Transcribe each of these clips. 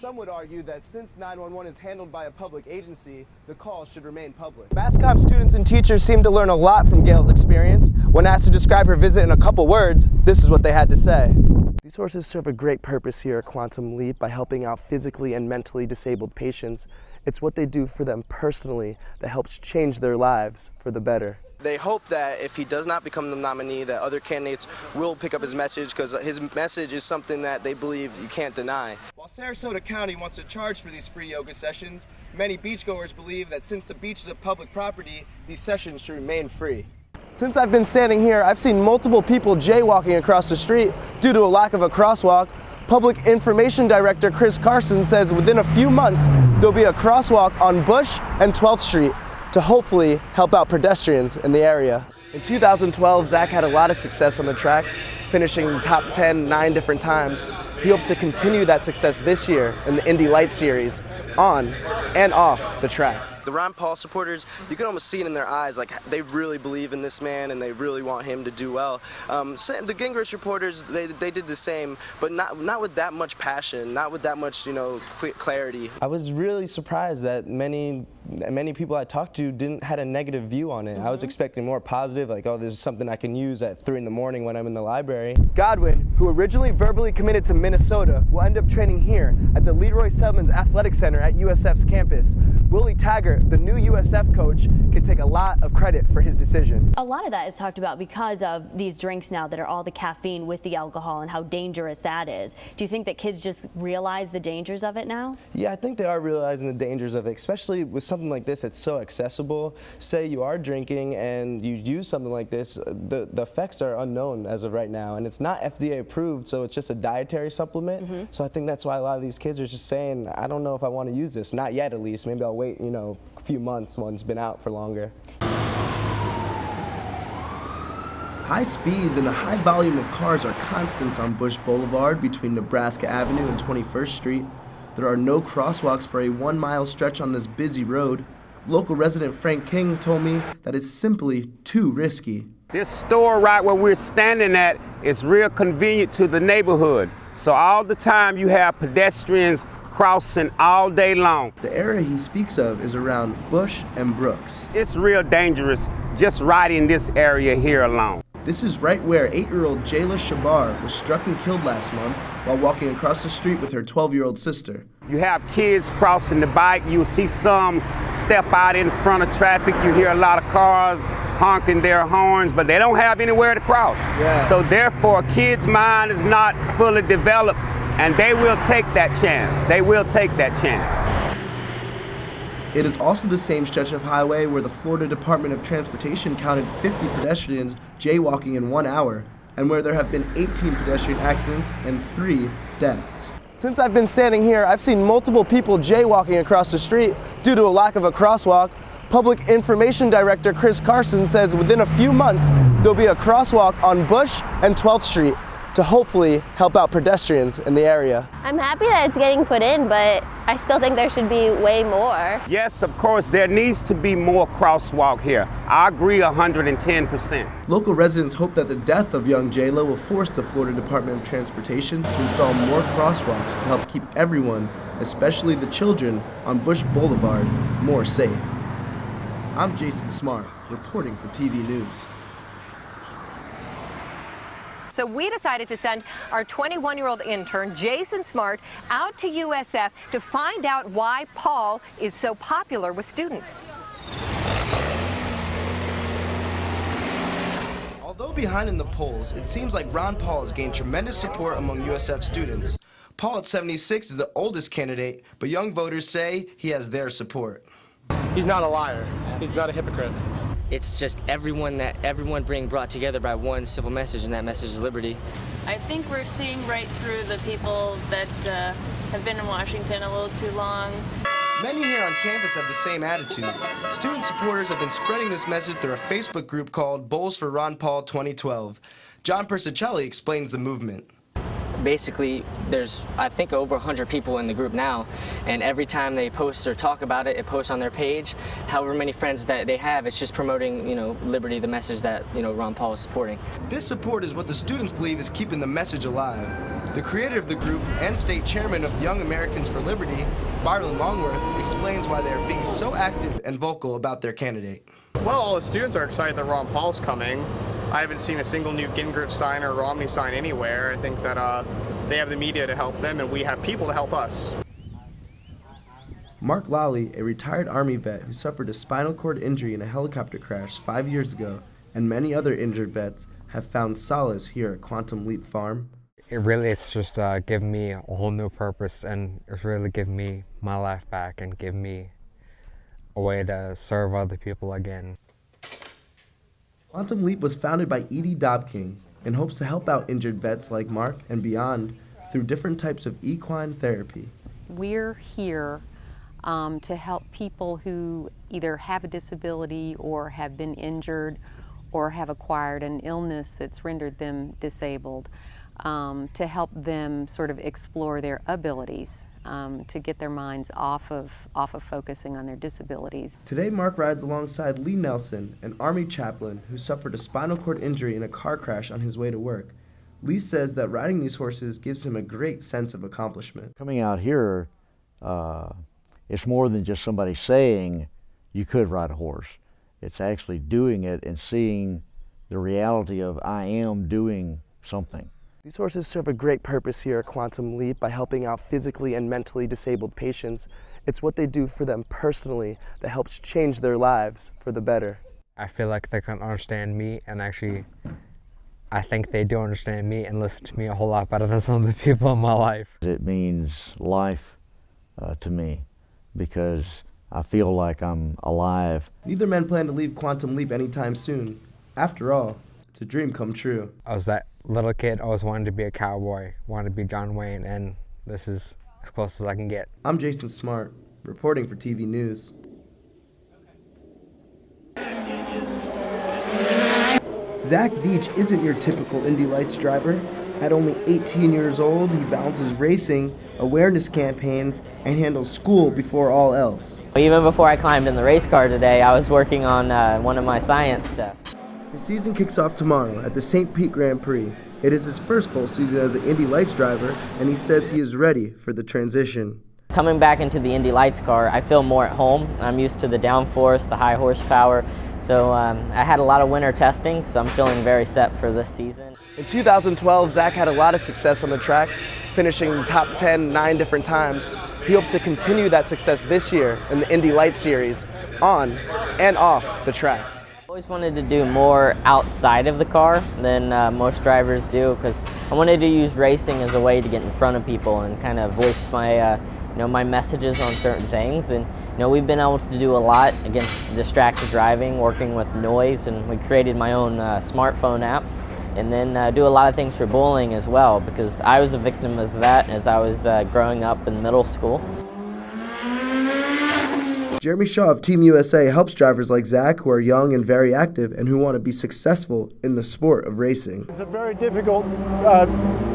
Some would argue that since 911 is handled by a public agency, the call should remain public. MassComm students and teachers seem to learn a lot from Gail's experience. When asked to describe her visit in a couple words, this is what they had to say. These horses serve a great purpose here at Quantum Leap by helping out physically and mentally disabled patients. It's what they do for them personally that helps change their lives for the better. They hope that if he does not become the nominee, that other candidates will pick up his message, because his message is something that they believe you can't deny. While Sarasota County wants to charge for these free yoga sessions, many beachgoers believe that since the beach is a public property, these sessions should remain free. Since I've been standing here, I've seen multiple people jaywalking across the street due to a lack of a crosswalk. Public Information Director Chris Carson says within a few months, there'll be a crosswalk on Bush and 12th Street to hopefully help out pedestrians in the area. In 2012, Zach had a lot of success on the track, finishing in the top 10 9 different times. He hopes to continue that success this year in the Indy Lights Series, on and off the track. The Ron Paul supporters, you can almost see it in their eyes, like they really believe in this man and they really want him to do well. The Gingrich reporters, they did the same, but not with that much passion, not with that much, clarity. I was really surprised that many people I talked to had a negative view on it. I was expecting more positive, like, oh, this is something I can use at 3 in the morning when I'm in the library. Godwin, who originally verbally committed to Minnesota, will end up training here at the Leroy Selmans Athletic Center at USF's campus. Willie Taggart, the new USF coach, can take a lot of credit for his decision. A lot of that is talked about because of these drinks now that are all the caffeine with the alcohol and how dangerous that is. Do you think that kids just realize the dangers of it now? Yeah, I think they are realizing the dangers of it, especially with something like this that's so accessible. Say you are drinking and you use something like this, the effects are unknown as of right now, and it's not FDA approved, so it's just a dietary supplement. So I think that's why a lot of these kids are just saying, I don't know if I want to use this, not yet at least. Maybe I'll wait, a few months when it's been out for longer. High speeds and a high volume of cars are constants on Bush Boulevard between Nebraska Avenue and 21st Street. There are no crosswalks for a 1-mile stretch on this busy road. Local resident Frank King told me that it's simply too risky. This store right where we're standing at is real convenient to the neighborhood. So all the time you have pedestrians crossing all day long. The area he speaks of is around Bush and Brooks. It's real dangerous just riding this area here alone. This is right where 8-year-old Jayla Shabar was struck and killed last month while walking across the street with her 12-year-old sister. You have kids crossing the bike. You'll see some step out in front of traffic. You hear a lot of cars honking their horns, but they don't have anywhere to cross. So therefore, a kid's mind is not fully developed, and they will take that chance. They will take that chance. It is also the same stretch of highway where the Florida Department of Transportation counted 50 pedestrians jaywalking in 1 hour, and where there have been 18 pedestrian accidents and 3 deaths. Since I've been standing here, I've seen multiple people jaywalking across the street due to a lack of a crosswalk. Public Information Director Chris Carson says within a few months, there'll be a crosswalk on Bush and 12th Street to hopefully help out pedestrians in the area. I'm happy that it's getting put in, but I still think there should be way more. Yes, of course, there needs to be more crosswalk here. I agree 110%. Local residents hope that the death of young Jayla will force the Florida Department of Transportation to install more crosswalks to help keep everyone, especially the children on Bush Boulevard, more safe. I'm Jason Smartt, reporting for TV News. So we decided to send our 21-year-old intern, Jason Smartt, out to USF to find out why Paul is so popular with students. Although behind in the polls, it seems like Ron Paul has gained tremendous support among USF students. Paul at 76 is the oldest candidate, but young voters say he has their support. He's not a liar. He's not a hypocrite. It's just everyone being brought together by one simple message, and that message is liberty. I think we're seeing right through the people that have been in Washington a little too long. Many here on campus have the same attitude. Student supporters have been spreading this message through a Facebook group called Bowls for Ron Paul 2012. John Persicelli explains the movement. basically there's, I think, over 100 people in the group now, and every time they post or talk about it, it posts on their page. However many friends that they have, it's just promoting, liberty, the message that, Ron Paul is supporting. This support is what the students believe is keeping the message alive. The creator of the group and state chairman of Young Americans for Liberty, Byron Longworth, explains why they are being so active and vocal about their candidate. Well, all the students are excited that Ron Paul's coming. I haven't seen a single Newt Gingrich sign or Romney sign anywhere. I think that they have the media to help them, and we have people to help us. Mark Lally, a retired Army vet who suffered a spinal cord injury in a helicopter crash 5 years ago, and many other injured vets have found solace here at Quantum Leap Farm. It's just given me a whole new purpose, and it's really given me my life back and given me a way to serve other people again. Quantum Leap was founded by Edie Dobking in hopes to help out injured vets like Mark and beyond through different types of equine therapy. We're here to help people who either have a disability or have been injured or have acquired an illness that's rendered them disabled, to help them sort of explore their abilities, to get their minds off of focusing on their disabilities. Today, Mark rides alongside Lee Nelson, an Army chaplain who suffered a spinal cord injury in a car crash on his way to work. Lee says that riding these horses gives him a great sense of accomplishment. Coming out here, it's more than just somebody saying you could ride a horse. It's actually doing it and seeing the reality of I am doing something. These horses serve a great purpose here at Quantum Leap by helping out physically and mentally disabled patients. It's what they do for them personally that helps change their lives for the better. I feel like they can understand me, and actually I think they do understand me and listen to me a whole lot better than some of the people in my life. It means life to me because I feel like I'm alive. Neither men plan to leave Quantum Leap anytime soon. After all, it's a dream come true. I was that little kid, always wanted to be a cowboy, wanted to be John Wayne, and this is as close as I can get. I'm Jason Smartt, reporting for TV News. Zach Veach isn't your typical Indy Lights driver. At only 18 years old, he balances racing, awareness campaigns, and handles school before all else. Even before I climbed in the race car today, I was working on one of my science tests. His season kicks off tomorrow at the St. Pete Grand Prix. It is his first full season as an Indy Lights driver, and he says he is ready for the transition. Coming back into the Indy Lights car, I feel more at home. I'm used to the downforce, the high horsepower, so I had a lot of winter testing, so I'm feeling very set for this season. In 2012, Zach had a lot of success on the track, finishing top 10 9 different times. He hopes to continue that success this year in the Indy Lights Series, on and off the track. I always wanted to do more outside of the car than most drivers do, because I wanted to use racing as a way to get in front of people and kind of voice my my messages on certain things. And we've been able to do a lot against distracted driving, working with noise, and we created my own smartphone app, and then do a lot of things for bullying as well, because I was a victim of that as I was growing up in middle school. Jeremy Shaw of Team USA helps drivers like Zach who are young and very active and who want to be successful in the sport of racing. It's a very difficult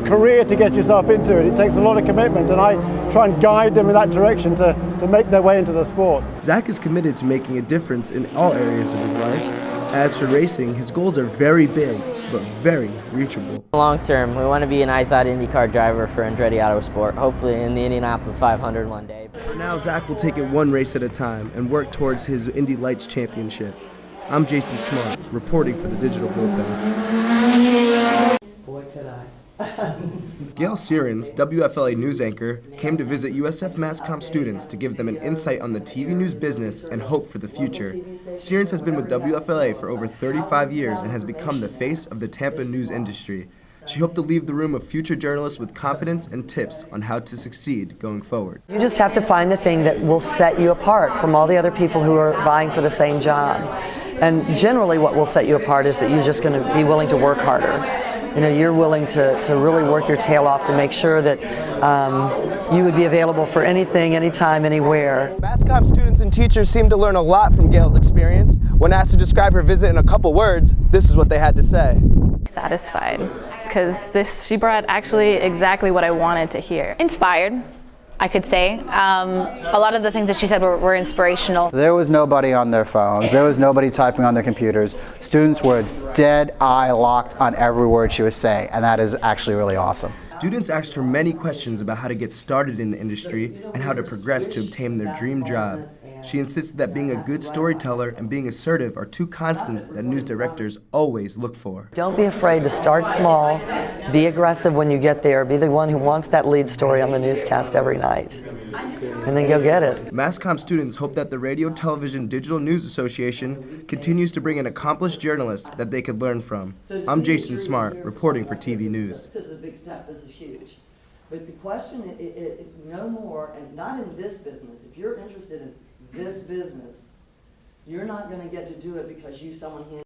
career to get yourself into it. It takes a lot of commitment, and I try and guide them in that direction to make their way into the sport. Zach is committed to making a difference in all areas of his life. As for racing, his goals are very big, but very reachable. Long term, we want to be an ISOT IndyCar driver for Andretti Autosport, hopefully in the Indianapolis 500 one day. For now, Zach will take it one race at a time and work towards his Indy Lights championship. I'm Jason Smartt, reporting for the Digital Bullpen. Boy, could I. Gail Sierens, WFLA news anchor, came to visit USF MassComp students to give them an insight on the TV news business and hope for the future. Sierens has been with WFLA for over 35 years and has become the face of the Tampa news industry. She hoped to leave the room of future journalists with confidence and tips on how to succeed going forward. You just have to find the thing that will set you apart from all the other people who are vying for the same job. And generally what will set you apart is that you're just going to be willing to work harder. You're willing to really work your tail off to make sure that you would be available for anything, anytime, anywhere. MassComp students and teachers seem to learn a lot from Gail's experience. When asked to describe her visit in a couple words, this is what they had to say. Satisfied, because she brought actually exactly what I wanted to hear. Inspired, I could say. A lot of the things that she said were inspirational. There was nobody on their phones. There was nobody typing on their computers. Students were dead eye locked on every word she was saying, and that is actually really awesome. Students asked her many questions about how to get started in the industry and how to progress to obtain their dream job. She insisted that being a good storyteller and being assertive are two constants that news directors always look for. Don't be afraid to start small, be aggressive when you get there, be the one who wants that lead story on the newscast every night, and then go get it. MassComm students hope that the Radio Television Digital News Association continues to bring in accomplished journalists that they could learn from. I'm Jason Smartt, reporting for TV News. This is a big step, this is huge. But the question, no more, and not in this business, if you're interested in this business, you're not going to get to do it because someone